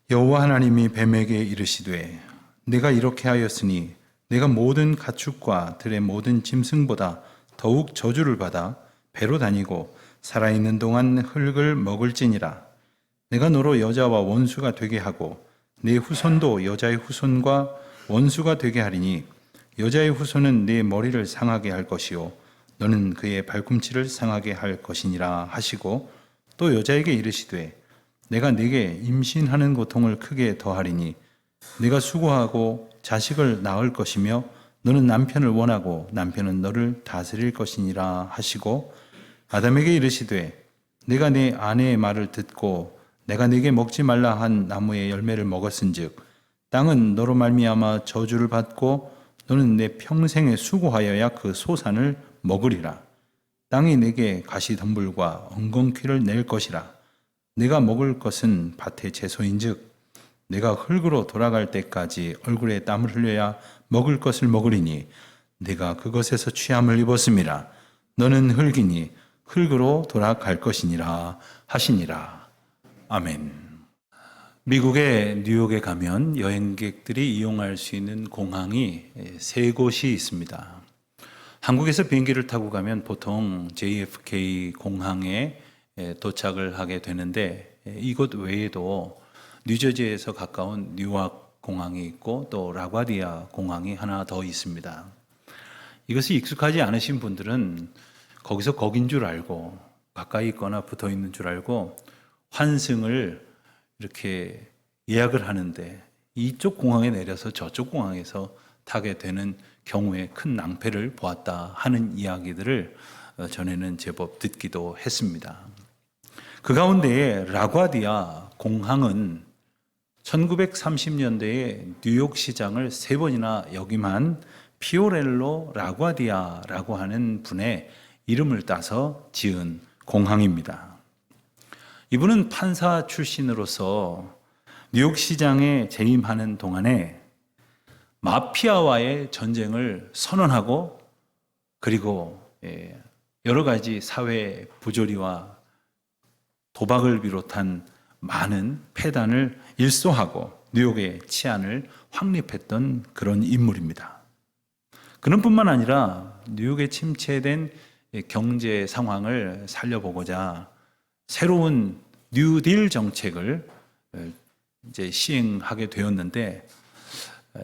여호와 하나님이 뱀에게 이르시되 내가 이렇게 하였으니 내가 모든 가축과 들의 모든 짐승보다 더욱 저주를 받아 배로 다니고 살아있는 동안 흙을 먹을지니라. 내가 너로 여자와 원수가 되게 하고 네 후손도 여자의 후손과 원수가 되게 하리니 여자의 후손은 네 머리를 상하게 할 것이요 너는 그의 발꿈치를 상하게 할 것이니라 하시고 또 여자에게 이르시되 내가 네게 임신하는 고통을 크게 더하리니 네가 수고하고 자식을 낳을 것이며 너는 남편을 원하고 남편은 너를 다스릴 것이니라 하시고 아담에게 이르시되 내가 네 아내의 말을 듣고 내가 네게 먹지 말라 한 나무의 열매를 먹었은즉 땅은 너로 말미암아 저주를 받고 너는 내 평생에 수고하여야 그 소산을 먹으리라. 땅이 내게 가시덤불과 엉겅퀴를 낼 것이라. 내가 먹을 것은 밭의 채소인즉 내가 흙으로 돌아갈 때까지 얼굴에 땀을 흘려야 먹을 것을 먹으리니 내가 그것에서 취함을 입었음이라. 너는 흙이니 흙으로 돌아갈 것이니라 하시니라. 아멘. 미국의 뉴욕에 가면 여행객들이 이용할 수 있는 공항이 세 곳이 있습니다. 한국에서 비행기를 타고 가면 보통 JFK 공항에 도착을 하게 되는데 이곳 외에도 뉴저지에서 가까운 뉴악 공항이 있고 또 라과디아 공항이 하나 더 있습니다. 이것이 익숙하지 않으신 분들은 거기서 거긴 줄 알고 가까이 있거나 붙어 있는 줄 알고 환승을 이렇게 예약을 하는데 이쪽 공항에 내려서 저쪽 공항에서 타게 되는 경우에 큰 낭패를 보았다 하는 이야기들을 전에는 제법 듣기도 했습니다. 그 가운데에 라과디아 공항은 1930년대에 뉴욕 시장을 세 번이나 역임한 피오렐로 라과디아라고 하는 분의 이름을 따서 지은 공항입니다. 이분은 판사 출신으로서 뉴욕 시장에 재임하는 동안에 마피아와의 전쟁을 선언하고 그리고 여러 가지 사회 부조리와 도박을 비롯한 많은 폐단을 일소하고 뉴욕의 치안을 확립했던 그런 인물입니다. 그런 뿐만 아니라 뉴욕에 침체된 경제 상황을 살려보고자 새로운 뉴딜 정책을 이제 시행하게 되었는데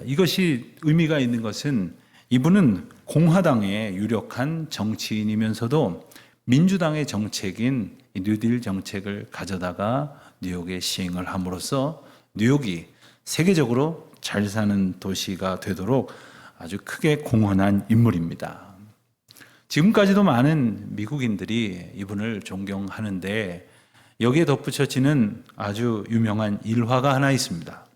이것이 의미가 있는 것은 이분은 공화당의 유력한 정치인이면서도 민주당의 정책인 뉴딜 정책을 가져다가 뉴욕에 시행을 함으로써 뉴욕이 세계적으로 잘 사는 도시가 되도록 아주 크게 공헌한 인물입니다. 지금까지도 많은 미국인들이 이분을 존경하는데 여기에 덧붙여지는 아주 유명한 일화가 하나 있습니다.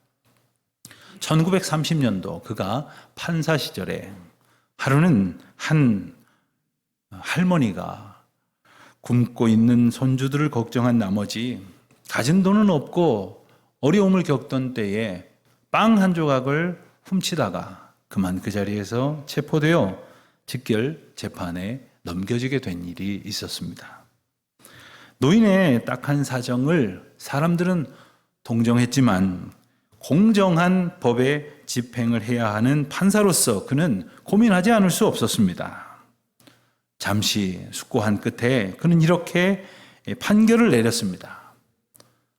1930년도 그가 판사 시절에 하루는 한 할머니가 굶고 있는 손주들을 걱정한 나머지 가진 돈은 없고 어려움을 겪던 때에 빵 한 조각을 훔치다가 그만 그 자리에서 체포되어 직결 재판에 넘겨지게 된 일이 있었습니다. 노인의 딱한 사정을 사람들은 동정했지만 공정한 법의 집행을 해야 하는 판사로서 그는 고민하지 않을 수 없었습니다. 잠시 숙고한 끝에 그는 이렇게 판결을 내렸습니다.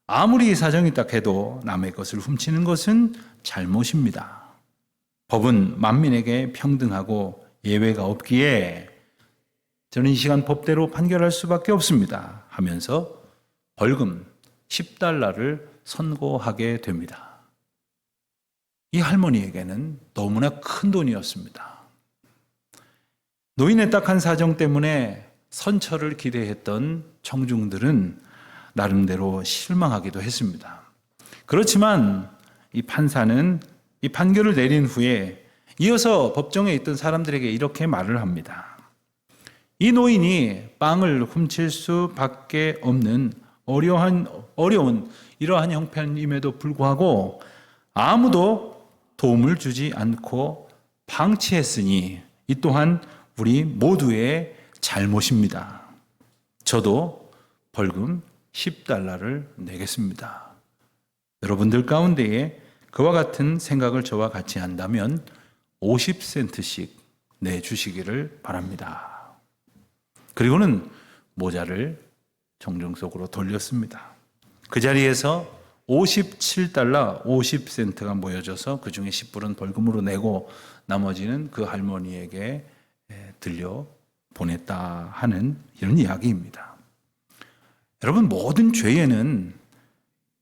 아무리 사정이 딱해도 남의 것을 훔치는 것은 잘못입니다. 법은 만민에게 평등하고 예외가 없기에 저는 이 시간 법대로 판결할 수밖에 없습니다 하면서 벌금 $10를 선고하게 됩니다. 이 할머니에게는 너무나 큰 돈이었습니다. 노인의 딱한 사정 때문에 선처를 기대했던 청중들은 나름대로 실망하기도 했습니다. 그렇지만 이 판사는 이 판결을 내린 후에 이어서 법정에 있던 사람들에게 이렇게 말을 합니다. 이 노인이 빵을 훔칠 수밖에 없는 어려운 이러한 형편임에도 불구하고 아무도 도움을 주지 않고 방치했으니 이 또한 우리 모두의 잘못입니다. 저도 벌금 $10를 내겠습니다. 여러분들 가운데에 그와 같은 생각을 저와 같이 한다면 50센트씩 내주시기를 바랍니다. 그리고는 모자를 정중속으로 돌렸습니다. 그 자리에서 57달러 50센트가 모여져서 그 중에 10불은 벌금으로 내고 나머지는 그 할머니에게 들려 보냈다 하는 이런 이야기입니다. 여러분, 모든 죄에는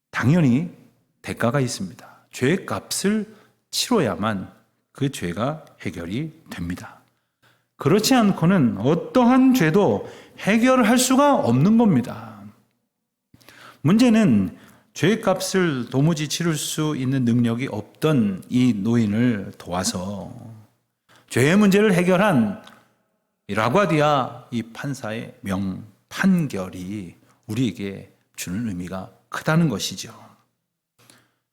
당연히 대가가 있습니다. 죄의 값을 치러야만 그 죄가 해결이 됩니다. 그렇지 않고는 어떠한 죄도 해결할 수가 없는 겁니다. 문제는 죄의 값을 도무지 치를 수 있는 능력이 없던 이 노인을 도와서 죄의 문제를 해결한 라과디아 이 판사의 판결이 우리에게 주는 의미가 크다는 것이죠.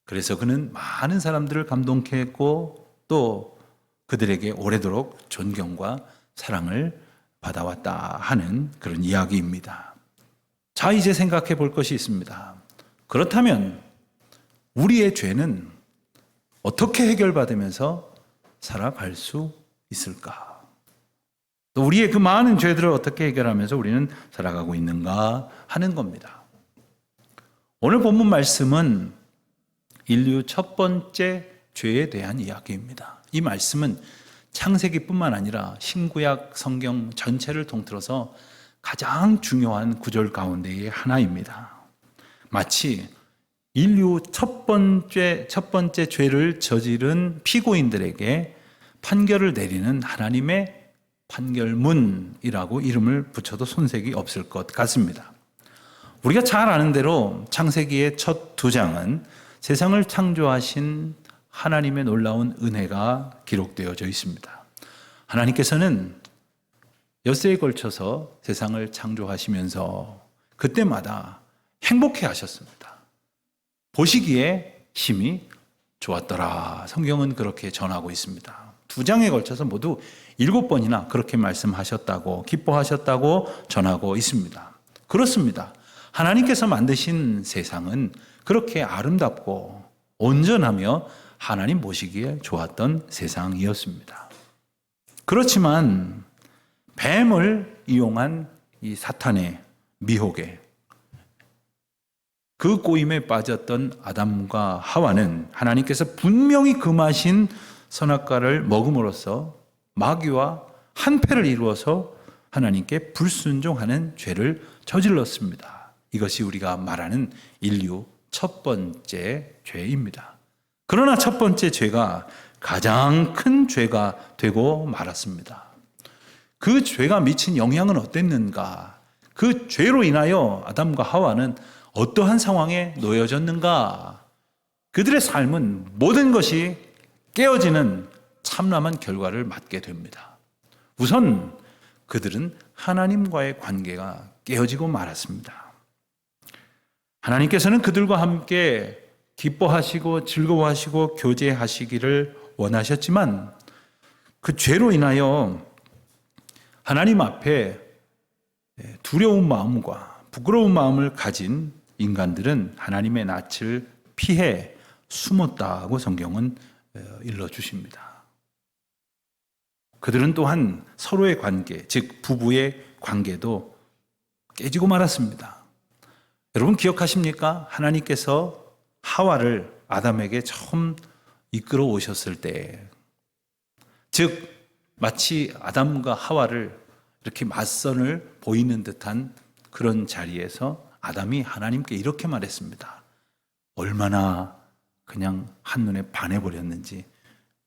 그래서 그는 많은 사람들을 감동케 했고 또 그들에게 오래도록 존경과 사랑을 받아왔다 하는 그런 이야기입니다. 자, 이제 생각해 볼 것이 있습니다. 그렇다면 우리의 죄는 어떻게 해결받으면서 살아갈 수 있을까? 또 우리의 그 많은 죄들을 어떻게 해결하면서 우리는 살아가고 있는가 하는 겁니다. 오늘 본문 말씀은 인류 첫 번째 죄에 대한 이야기입니다. 이 말씀은 창세기뿐만 아니라 신구약 성경 전체를 통틀어서 가장 중요한 구절 가운데의 하나입니다. 마치 인류 첫 번째 죄를 저지른 피고인들에게 판결을 내리는 하나님의 판결문이라고 이름을 붙여도 손색이 없을 것 같습니다. 우리가 잘 아는 대로 창세기의 첫 2장은 세상을 창조하신 하나님의 놀라운 은혜가 기록되어져 있습니다. 하나님께서는 엿새에 걸쳐서 세상을 창조하시면서 그때마다 행복해 하셨습니다. 보시기에 심히 좋았더라. 성경은 그렇게 전하고 있습니다. 2장에 걸쳐서 모두 7번이나 그렇게 말씀하셨다고, 기뻐하셨다고 전하고 있습니다. 그렇습니다. 하나님께서 만드신 세상은 그렇게 아름답고 온전하며 하나님 보시기에 좋았던 세상이었습니다. 그렇지만 뱀을 이용한 이 사탄의 미혹에 그 꼬임에 빠졌던 아담과 하와는 하나님께서 분명히 금하신 선악과를 먹음으로써 마귀와 한패를 이루어서 하나님께 불순종하는 죄를 저질렀습니다. 이것이 우리가 말하는 인류 첫 번째 죄입니다. 그러나 첫 번째 죄가 가장 큰 죄가 되고 말았습니다. 그 죄가 미친 영향은 어땠는가? 그 죄로 인하여 아담과 하와는 어떠한 상황에 놓여졌는가? 그들의 삶은 모든 것이 깨어지는 참담한 결과를 맞게 됩니다. 우선 그들은 하나님과의 관계가 깨어지고 말았습니다. 하나님께서는 그들과 함께 기뻐하시고 즐거워하시고 교제하시기를 원하셨지만 그 죄로 인하여 하나님 앞에 두려운 마음과 부끄러운 마음을 가진 인간들은 하나님의 낯을 피해 숨었다고 성경은 일러주십니다. 그들은 또한 서로의 관계, 즉 부부의 관계도 깨지고 말았습니다. 여러분 기억하십니까? 하나님께서 하와를 아담에게 처음 이끌어 오셨을 때, 즉 마치 아담과 하와를 이렇게 맞선을 보이는 듯한 그런 자리에서 아담이 하나님께 이렇게 말했습니다. 얼마나 그냥 한눈에 반해버렸는지,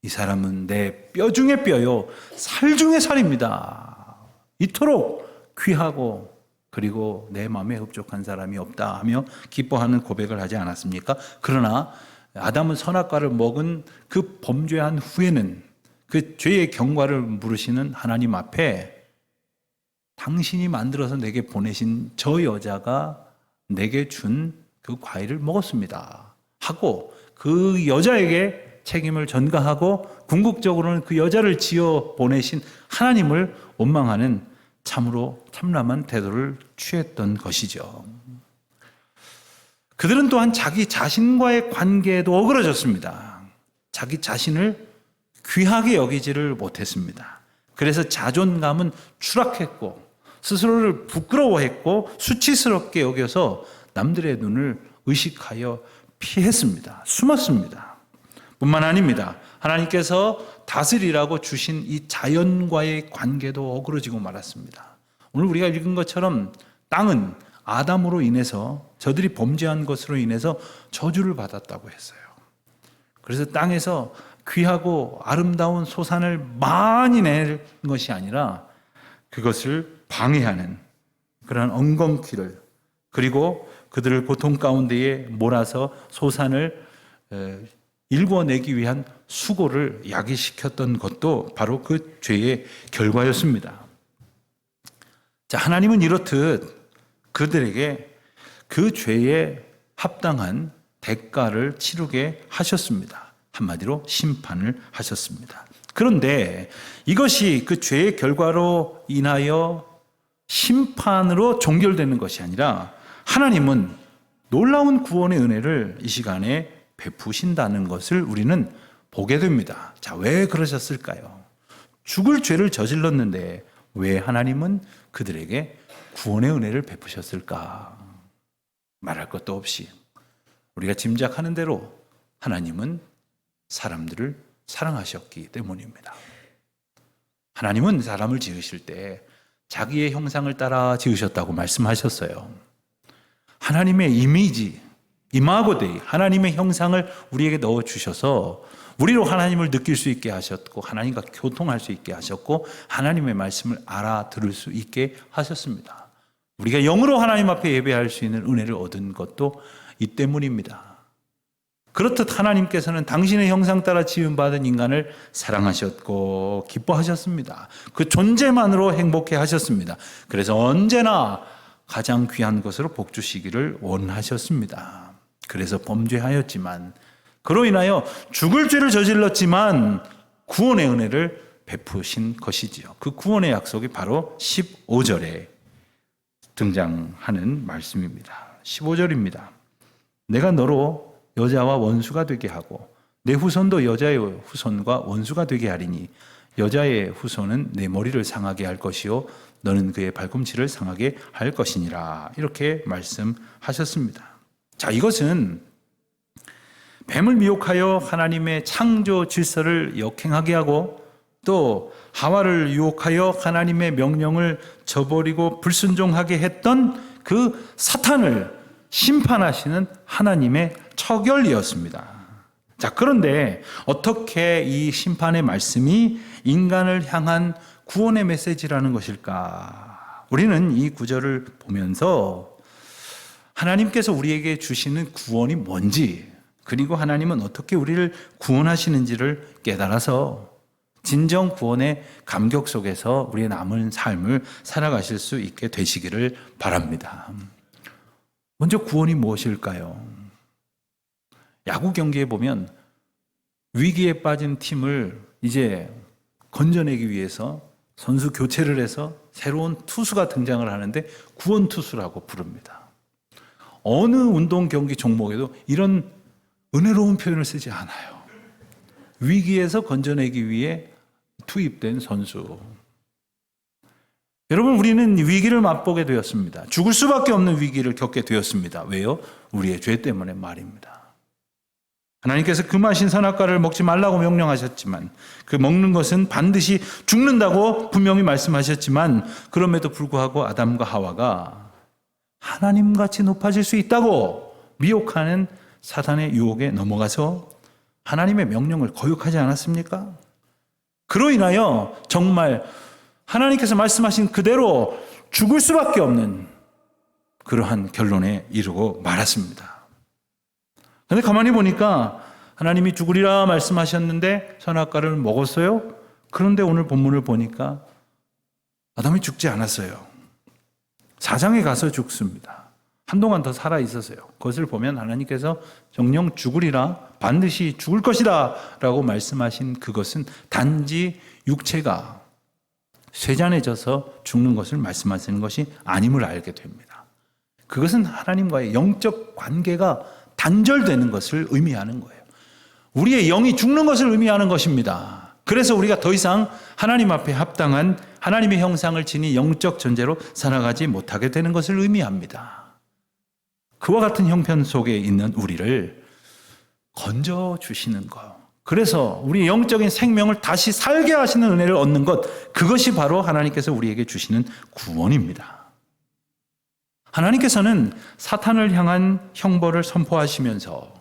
이 사람은 내 뼈 중에 뼈요 살 중에 살입니다. 이토록 귀하고 그리고 내 마음에 흡족한 사람이 없다 하며 기뻐하는 고백을 하지 않았습니까? 그러나 아담은 선악과를 먹은 그 범죄한 후에는 그 죄의 경과를 물으시는 하나님 앞에 당신이 만들어서 내게 보내신 저 여자가 내게 준 그 과일을 먹었습니다 하고 그 여자에게 책임을 전가하고 궁극적으로는 그 여자를 지어 보내신 하나님을 원망하는 참으로 참람한 태도를 취했던 것이죠. 그들은 또한 자기 자신과의 관계도 어그러졌습니다. 자기 자신을 귀하게 여기지를 못했습니다. 그래서 자존감은 추락했고 스스로를 부끄러워했고 수치스럽게 여겨서 남들의 눈을 의식하여 피했습니다. 숨었습니다. 뿐만 아닙니다. 하나님께서 다스리라고 주신 이 자연과의 관계도 어그러지고 말았습니다. 오늘 우리가 읽은 것처럼 땅은 아담으로 인해서 저들이 범죄한 것으로 인해서 저주를 받았다고 했어요. 그래서 땅에서 귀하고 아름다운 소산을 많이 낼 것이 아니라 그것을 방해하는 그런 엉겅퀴를, 그리고 그들을 고통 가운데에 몰아서 소산을 일궈내기 위한 수고를 야기시켰던 것도 바로 그 죄의 결과였습니다. 자, 하나님은 이렇듯 그들에게 그 죄에 합당한 대가를 치르게 하셨습니다. 한마디로 심판을 하셨습니다. 그런데 이것이 그 죄의 결과로 인하여 심판으로 종결되는 것이 아니라 하나님은 놀라운 구원의 은혜를 이 시간에 베푸신다는 것을 우리는 보게 됩니다. 자, 왜 그러셨을까요? 죽을 죄를 저질렀는데 왜 하나님은 그들에게 구원의 은혜를 베푸셨을까? 말할 것도 없이 우리가 짐작하는 대로 하나님은 사람들을 사랑하셨기 때문입니다. 하나님은 사람을 지으실 때 자기의 형상을 따라 지으셨다고 말씀하셨어요. 하나님의 이미지, 이마고 데이, 하나님의 형상을 우리에게 넣어주셔서 우리로 하나님을 느낄 수 있게 하셨고 하나님과 교통할 수 있게 하셨고 하나님의 말씀을 알아들을 수 있게 하셨습니다. 우리가 영으로 하나님 앞에 예배할 수 있는 은혜를 얻은 것도 이 때문입니다. 그렇듯 하나님께서는 당신의 형상 따라 지음받은 인간을 사랑하셨고 기뻐하셨습니다. 그 존재만으로 행복해 하셨습니다. 그래서 언제나 가장 귀한 것으로 복주시기를 원하셨습니다. 그래서 범죄하였지만 그로 인하여 죽을 죄를 저질렀지만 구원의 은혜를 베푸신 것이지요. 그 구원의 약속이 바로 15절에 등장하는 말씀입니다. 15절입니다. 내가 너로 여자와 원수가 되게 하고 내 후손도 여자의 후손과 원수가 되게 하리니 여자의 후손은 내 머리를 상하게 할 것이요 너는 그의 발꿈치를 상하게 할 것이니라. 이렇게 말씀하셨습니다. 자, 이것은 뱀을 미혹하여 하나님의 창조 질서를 역행하게 하고 또 하와를 유혹하여 하나님의 명령을 저버리고 불순종하게 했던 그 사탄을 심판하시는 하나님의 처결이었습니다. 자, 그런데 어떻게 이 심판의 말씀이 인간을 향한 구원의 메시지라는 것일까? 우리는 이 구절을 보면서 하나님께서 우리에게 주시는 구원이 뭔지, 그리고 하나님은 어떻게 우리를 구원하시는지를 깨달아서 진정 구원의 감격 속에서 우리의 남은 삶을 살아가실 수 있게 되시기를 바랍니다. 먼저 구원이 무엇일까요? 야구 경기에 보면 위기에 빠진 팀을 이제 건져내기 위해서 선수 교체를 해서 새로운 투수가 등장을 하는데 구원 투수라고 부릅니다. 어느 운동 경기 종목에도 이런 은혜로운 표현을 쓰지 않아요. 위기에서 건져내기 위해 투입된 선수. 여러분, 우리는 위기를 맛보게 되었습니다. 죽을 수밖에 없는 위기를 겪게 되었습니다. 왜요? 우리의 죄 때문에 말입니다. 하나님께서 금하신 선악과를 먹지 말라고 명령하셨지만 그 먹는 것은 반드시 죽는다고 분명히 말씀하셨지만 그럼에도 불구하고 아담과 하와가 하나님같이 높아질 수 있다고 미혹하는 사탄의 유혹에 넘어가서 하나님의 명령을 거역하지 않았습니까? 그로 인하여 정말 하나님께서 말씀하신 그대로 죽을 수밖에 없는 그러한 결론에 이르고 말았습니다. 그런데 가만히 보니까 하나님이 죽으리라 말씀하셨는데 선악과를 먹었어요? 그런데 오늘 본문을 보니까 아담이 죽지 않았어요. 사장에 가서 죽습니다. 한동안 더 살아 있었어요. 그것을 보면 하나님께서 정녕 죽으리라, 반드시 죽을 것이다 라고 말씀하신 그것은 단지 육체가 쇠잔해져서 죽는 것을 말씀하시는 것이 아님을 알게 됩니다. 그것은 하나님과의 영적 관계가 단절되는 것을 의미하는 거예요. 우리의 영이 죽는 것을 의미하는 것입니다. 그래서 우리가 더 이상 하나님 앞에 합당한 하나님의 형상을 지닌 영적 존재로 살아가지 못하게 되는 것을 의미합니다. 그와 같은 형편 속에 있는 우리를 건져주시는 것, 그래서 우리 영적인 생명을 다시 살게 하시는 은혜를 얻는 것, 그것이 바로 하나님께서 우리에게 주시는 구원입니다. 하나님께서는 사탄을 향한 형벌을 선포하시면서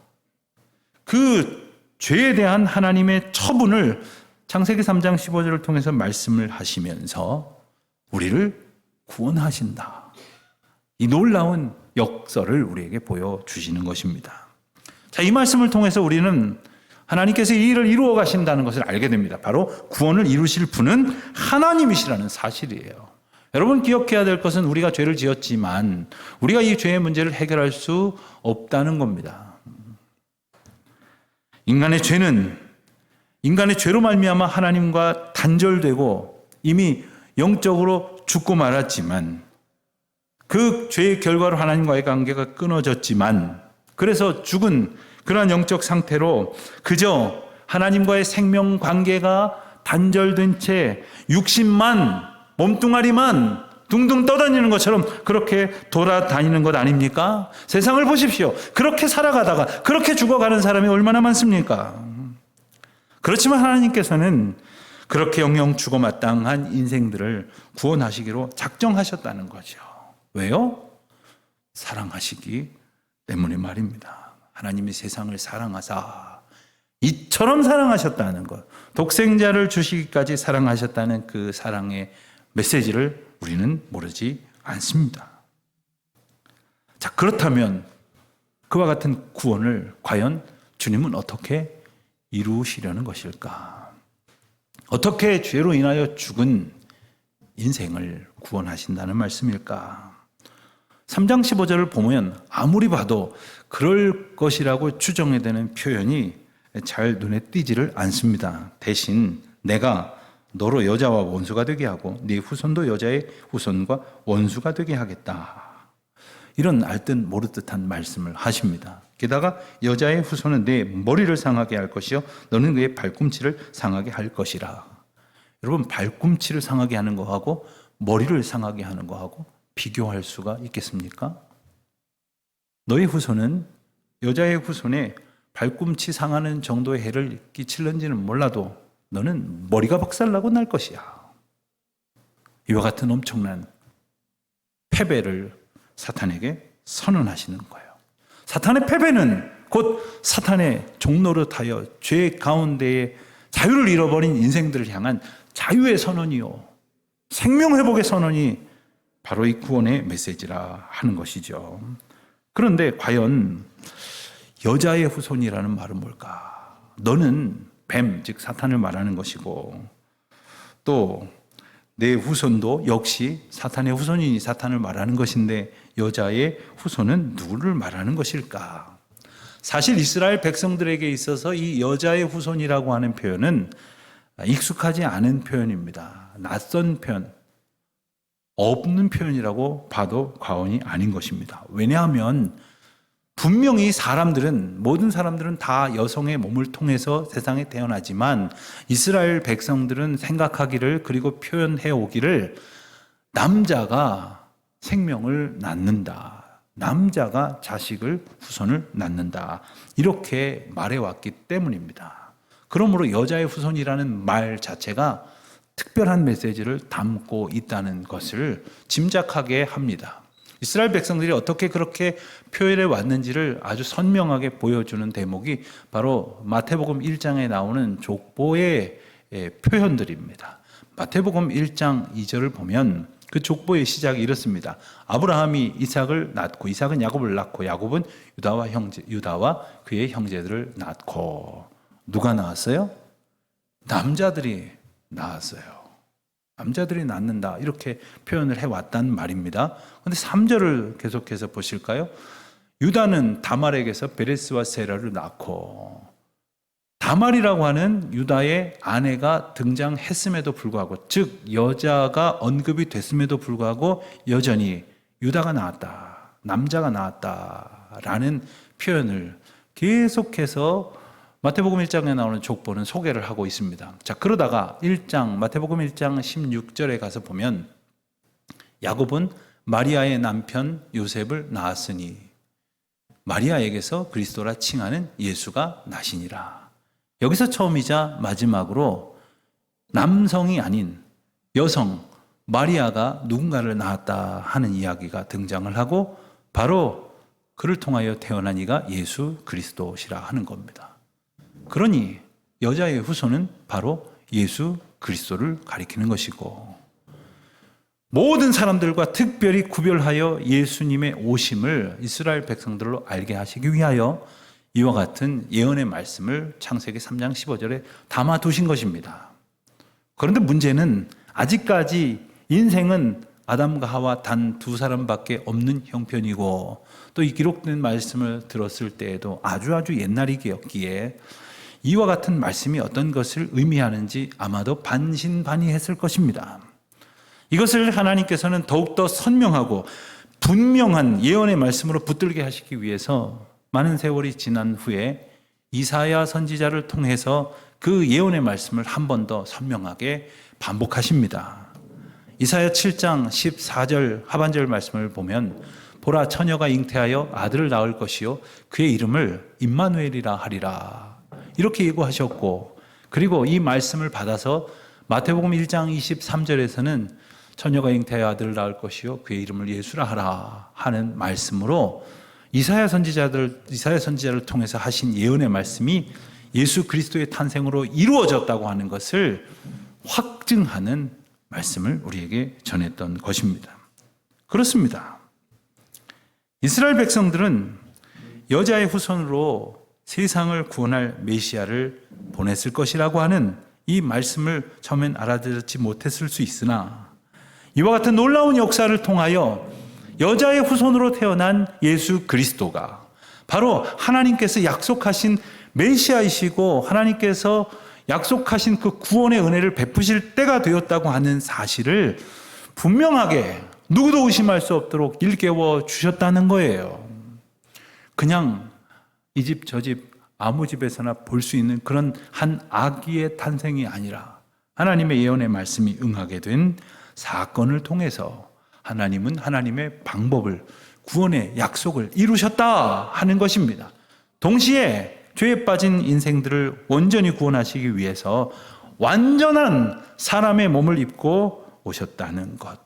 그 죄에 대한 하나님의 처분을 창세기 3장 15절을 통해서 말씀을 하시면서 우리를 구원하신다. 이 놀라운 역설을 우리에게 보여주시는 것입니다. 자, 이 말씀을 통해서 우리는 하나님께서 이 일을 이루어 가신다는 것을 알게 됩니다. 바로 구원을 이루실 분은 하나님이시라는 사실이에요. 여러분 기억해야 될 것은 우리가 죄를 지었지만 우리가 이 죄의 문제를 해결할 수 없다는 겁니다. 인간의 죄는 인간의 죄로 말미암아 하나님과 단절되고 이미 영적으로 죽고 말았지만 그 죄의 결과로 하나님과의 관계가 끊어졌지만 그래서 죽은 그러한 영적 상태로 그저 하나님과의 생명 관계가 단절된 채 육신만 몸뚱아리만 둥둥 떠다니는 것처럼 그렇게 돌아다니는 것 아닙니까? 세상을 보십시오. 그렇게 살아가다가 그렇게 죽어가는 사람이 얼마나 많습니까? 그렇지만 하나님께서는 그렇게 영영 죽어 마땅한 인생들을 구원하시기로 작정하셨다는 거죠. 왜요? 사랑하시기 때문에 말입니다. 하나님이 세상을 사랑하사 이처럼 사랑하셨다는 것, 독생자를 주시기까지 사랑하셨다는 그 사랑의 메시지를 우리는 모르지 않습니다. 자, 그렇다면 그와 같은 구원을 과연 주님은 어떻게 이루시려는 것일까? 어떻게 죄로 인하여 죽은 인생을 구원하신다는 말씀일까? 3장 15절을 보면 아무리 봐도 그럴 것이라고 추정이 되는 표현이 잘 눈에 띄지를 않습니다. 대신 내가 너로 여자와 원수가 되게 하고 네 후손도 여자의 후손과 원수가 되게 하겠다. 이런 알듯 모르듯한 말씀을 하십니다. 게다가 여자의 후손은 내 머리를 상하게 할 것이요 너는 그의 발꿈치를 상하게 할 것이라. 여러분, 발꿈치를 상하게 하는 거하고 머리를 상하게 하는 거하고 비교할 수가 있겠습니까? 너의 후손은 여자의 후손에 발꿈치 상하는 정도의 해를 끼칠는지는 몰라도 너는 머리가 박살나고 날 것이야. 이와 같은 엄청난 패배를 사탄에게 선언하시는 거예요. 사탄의 패배는 곧 사탄의 종노릇하여 죄 가운데에 자유를 잃어버린 인생들을 향한 자유의 선언이요, 생명회복의 선언이 바로 이 구원의 메시지라 하는 것이죠. 그런데 과연 여자의 후손이라는 말은 뭘까? 너는 뱀, 즉 사탄을 말하는 것이고 또 내 후손도 역시 사탄의 후손이니 사탄을 말하는 것인데 여자의 후손은 누구를 말하는 것일까? 사실 이스라엘 백성들에게 있어서 이 여자의 후손이라고 하는 표현은 익숙하지 않은 표현입니다. 낯선 표현, 없는 표현이라고 봐도 과언이 아닌 것입니다. 왜냐하면 분명히 모든 사람들은 다 여성의 몸을 통해서 세상에 태어나지만 이스라엘 백성들은 생각하기를 그리고 표현해 오기를 남자가 생명을 낳는다, 남자가 자식을 후손을 낳는다, 이렇게 말해왔기 때문입니다. 그러므로 여자의 후손이라는 말 자체가 특별한 메시지를 담고 있다는 것을 짐작하게 합니다. 이스라엘 백성들이 어떻게 그렇게 표현해 왔는지를 아주 선명하게 보여주는 대목이 바로 마태복음 1장에 나오는 족보의 표현들입니다. 마태복음 1장 2절을 보면 그 족보의 시작이 이렇습니다. 아브라함이 이삭을 낳고 이삭은 야곱을 낳고 야곱은 유다와 그의 형제들을 낳고. 누가 낳았어요? 남자들이 낳았어요. 남자들이 낳는다, 이렇게 표현을 해왔단 말입니다. 그런데 3절을 계속해서 보실까요? 유다는 다말에게서 베레스와 세라를 낳고, 다말이라고 하는 유다의 아내가 등장했음에도 불구하고, 즉 여자가 언급이 됐음에도 불구하고 여전히 유다가 낳았다. 남자가 낳았다라는 표현을 계속해서 마태복음 1장에 나오는 족보는 소개를 하고 있습니다. 자, 그러다가 마태복음 1장 16절에 가서 보면 야곱은 마리아의 남편 요셉을 낳았으니 마리아에게서 그리스도라 칭하는 예수가 나시니라. 여기서 처음이자 마지막으로 남성이 아닌 여성 마리아가 누군가를 낳았다 하는 이야기가 등장을 하고 바로 그를 통하여 태어난 이가 예수 그리스도시라 하는 겁니다. 그러니 여자의 후손은 바로 예수 그리스도를 가리키는 것이고 모든 사람들과 특별히 구별하여 예수님의 오심을 이스라엘 백성들로 알게 하시기 위하여 이와 같은 예언의 말씀을 창세기 3장 15절에 담아두신 것입니다. 그런데 문제는 아직까지 인생은 아담과 하와 단 두 사람밖에 없는 형편이고 또 이 기록된 말씀을 들었을 때에도 아주 옛날이기에 이와 같은 말씀이 어떤 것을 의미하는지 아마도 반신반의했을 것입니다. 이것을 하나님께서는 더욱더 선명하고 분명한 예언의 말씀으로 붙들게 하시기 위해서 많은 세월이 지난 후에 이사야 선지자를 통해서 그 예언의 말씀을 한 번 더 선명하게 반복하십니다. 이사야 7장 14절 하반절 말씀을 보면 보라 처녀가 잉태하여 아들을 낳을 것이요 그의 이름을 임마누엘이라 하리라 이렇게 예고하셨고 그리고 이 말씀을 받아서 마태복음 1장 23절에서는 처녀가 잉태하여 아들을 낳을 것이요 그의 이름을 예수라 하라 하는 말씀으로 이사야 선지자를 통해서 하신 예언의 말씀이 예수 그리스도의 탄생으로 이루어졌다고 하는 것을 확증하는 말씀을 우리에게 전했던 것입니다. 그렇습니다. 이스라엘 백성들은 여자의 후손으로 세상을 구원할 메시아를 보냈을 것이라고 하는 이 말씀을 처음엔 알아듣지 못했을 수 있으나 이와 같은 놀라운 역사를 통하여 여자의 후손으로 태어난 예수 그리스도가 바로 하나님께서 약속하신 메시아이시고 하나님께서 약속하신 그 구원의 은혜를 베푸실 때가 되었다고 하는 사실을 분명하게 누구도 의심할 수 없도록 일깨워 주셨다는 거예요. 그냥 이 집 저 집 아무 집에서나 볼 수 있는 그런 한 아기의 탄생이 아니라 하나님의 예언의 말씀이 응하게 된 사건을 통해서 하나님은 하나님의 방법을 구원의 약속을 이루셨다 하는 것입니다. 동시에 죄에 빠진 인생들을 온전히 구원하시기 위해서 완전한 사람의 몸을 입고 오셨다는 것.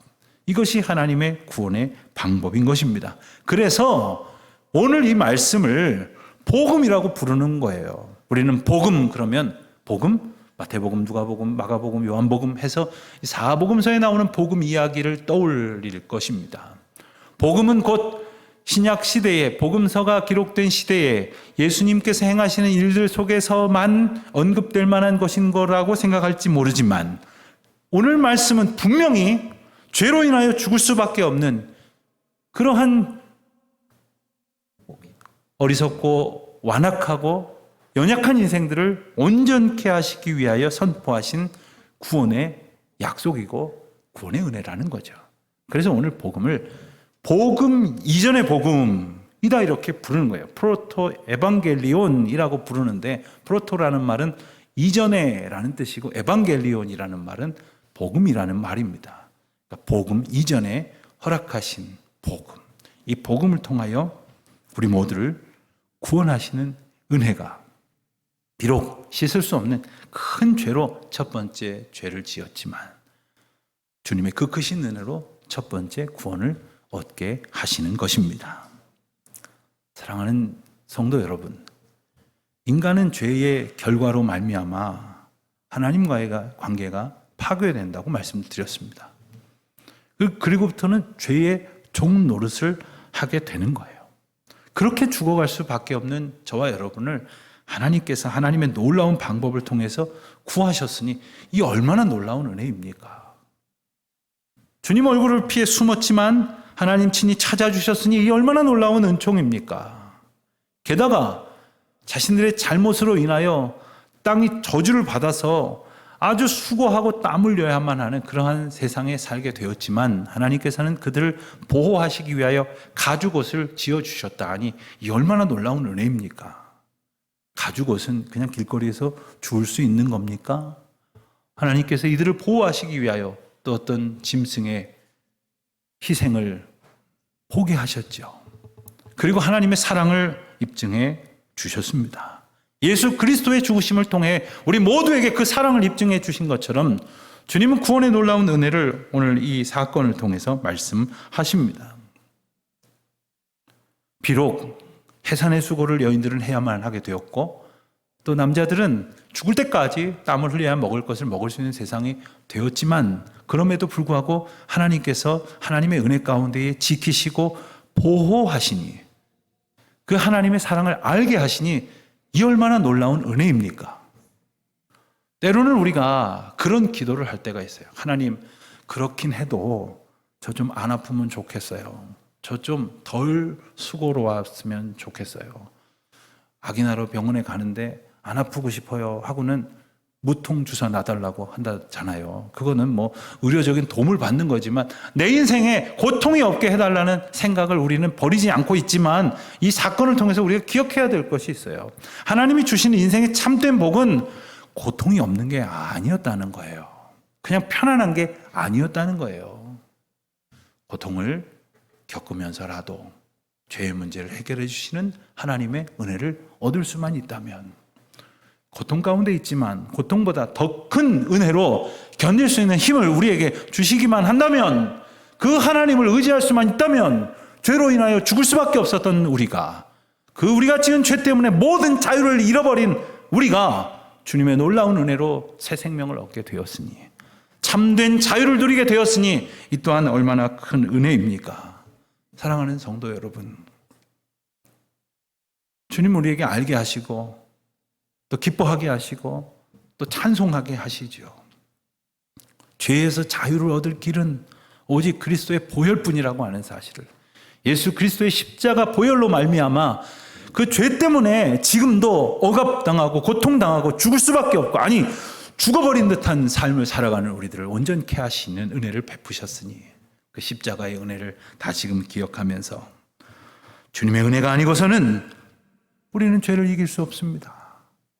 이것이 하나님의 구원의 방법인 것입니다. 그래서 오늘 이 말씀을 복음이라고 부르는 거예요. 우리는 복음 그러면 복음, 마태복음, 누가복음, 마가복음, 요한복음 해서 사복음서에 나오는 복음 이야기를 떠올릴 것입니다. 복음은 곧 신약 시대에 복음서가 기록된 시대에 예수님께서 행하시는 일들 속에서만 언급될 만한 것인 거라고 생각할지 모르지만 오늘 말씀은 분명히 죄로 인하여 죽을 수밖에 없는 그러한 어리석고 완악하고 연약한 인생들을 온전케 하시기 위하여 선포하신 구원의 약속이고 구원의 은혜라는 거죠. 그래서 오늘 복음을 복음 이전의 복음이다 이렇게 부르는 거예요. 프로토 에반겔리온이라고 부르는데 프로토라는 말은 이전에라는 뜻이고 에반겔리온이라는 말은 복음이라는 말입니다. 그러니까 복음 이전에 허락하신 복음. 이 복음을 통하여 우리 모두를 구원하시는 은혜가 비록 씻을 수 없는 큰 죄로 첫 번째 죄를 지었지만 주님의 그 크신 은혜로 첫 번째 구원을 얻게 하시는 것입니다. 사랑하는 성도 여러분, 인간은 죄의 결과로 말미암아 하나님과의 관계가 파괴된다고 말씀드렸습니다. 그리고부터는 죄의 종 노릇을 하게 되는 거예요. 그렇게 죽어갈 수밖에 없는 저와 여러분을 하나님께서 하나님의 놀라운 방법을 통해서 구하셨으니 이 얼마나 놀라운 은혜입니까? 주님 얼굴을 피해 숨었지만 하나님 친히 찾아주셨으니 이 얼마나 놀라운 은총입니까? 게다가 자신들의 잘못으로 인하여 땅이 저주를 받아서 아주 수고하고 땀 흘려야만 하는 그러한 세상에 살게 되었지만 하나님께서는 그들을 보호하시기 위하여 가죽옷을 지어주셨다 하니 이 얼마나 놀라운 은혜입니까? 가죽옷은 그냥 길거리에서 주울 수 있는 겁니까? 하나님께서 이들을 보호하시기 위하여 또 어떤 짐승의 희생을 보게 하셨죠. 그리고 하나님의 사랑을 입증해 주셨습니다. 예수 그리스도의 죽으심을 통해 우리 모두에게 그 사랑을 입증해 주신 것처럼 주님은 구원의 놀라운 은혜를 오늘 이 사건을 통해서 말씀하십니다. 비록 해산의 수고를 여인들은 해야만 하게 되었고 또 남자들은 죽을 때까지 땀을 흘려야 먹을 것을 먹을 수 있는 세상이 되었지만 그럼에도 불구하고 하나님께서 하나님의 은혜 가운데에 지키시고 보호하시니 그 하나님의 사랑을 알게 하시니 이 얼마나 놀라운 은혜입니까? 때로는 우리가 그런 기도를 할 때가 있어요. 하나님, 그렇긴 해도 저 좀 안 아프면 좋겠어요. 저 좀 덜 수고로웠으면 좋겠어요. 아기나로 병원에 가는데 안 아프고 싶어요 하고는 무통 주사 놔달라고 한다잖아요. 그거는 뭐 의료적인 도움을 받는 거지만 내 인생에 고통이 없게 해달라는 생각을 우리는 버리지 않고 있지만 이 사건을 통해서 우리가 기억해야 될 것이 있어요. 하나님이 주시는 인생의 참된 복은 고통이 없는 게 아니었다는 거예요. 그냥 편안한 게 아니었다는 거예요. 고통을 겪으면서라도 죄의 문제를 해결해 주시는 하나님의 은혜를 얻을 수만 있다면 고통 가운데 있지만 고통보다 더 큰 은혜로 견딜 수 있는 힘을 우리에게 주시기만 한다면 그 하나님을 의지할 수만 있다면 죄로 인하여 죽을 수밖에 없었던 우리가 우리가 지은 죄 때문에 모든 자유를 잃어버린 우리가 주님의 놀라운 은혜로 새 생명을 얻게 되었으니 참된 자유를 누리게 되었으니 이 또한 얼마나 큰 은혜입니까? 사랑하는 성도 여러분, 주님 우리에게 알게 하시고 또 기뻐하게 하시고 또 찬송하게 하시죠. 죄에서 자유를 얻을 길은 오직 그리스도의 보혈뿐이라고 하는 사실을, 예수 그리스도의 십자가 보혈로 말미암아 그 죄 때문에 지금도 억압당하고 고통당하고 죽을 수밖에 없고, 아니 죽어버린 듯한 삶을 살아가는 우리들을 온전케 하시는 은혜를 베푸셨으니 그 십자가의 은혜를 다시금 기억하면서 주님의 은혜가 아니고서는 우리는 죄를 이길 수 없습니다.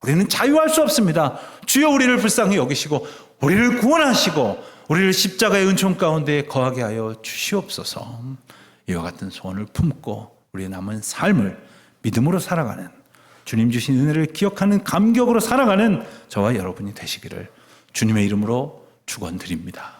우리는 자유할 수 없습니다. 주여 우리를 불쌍히 여기시고 우리를 구원하시고 우리를 십자가의 은총 가운데 거하게 하여 주시옵소서. 이와 같은 소원을 품고 우리의 남은 삶을 믿음으로 살아가는, 주님 주신 은혜를 기억하는 감격으로 살아가는 저와 여러분이 되시기를 주님의 이름으로 축원드립니다.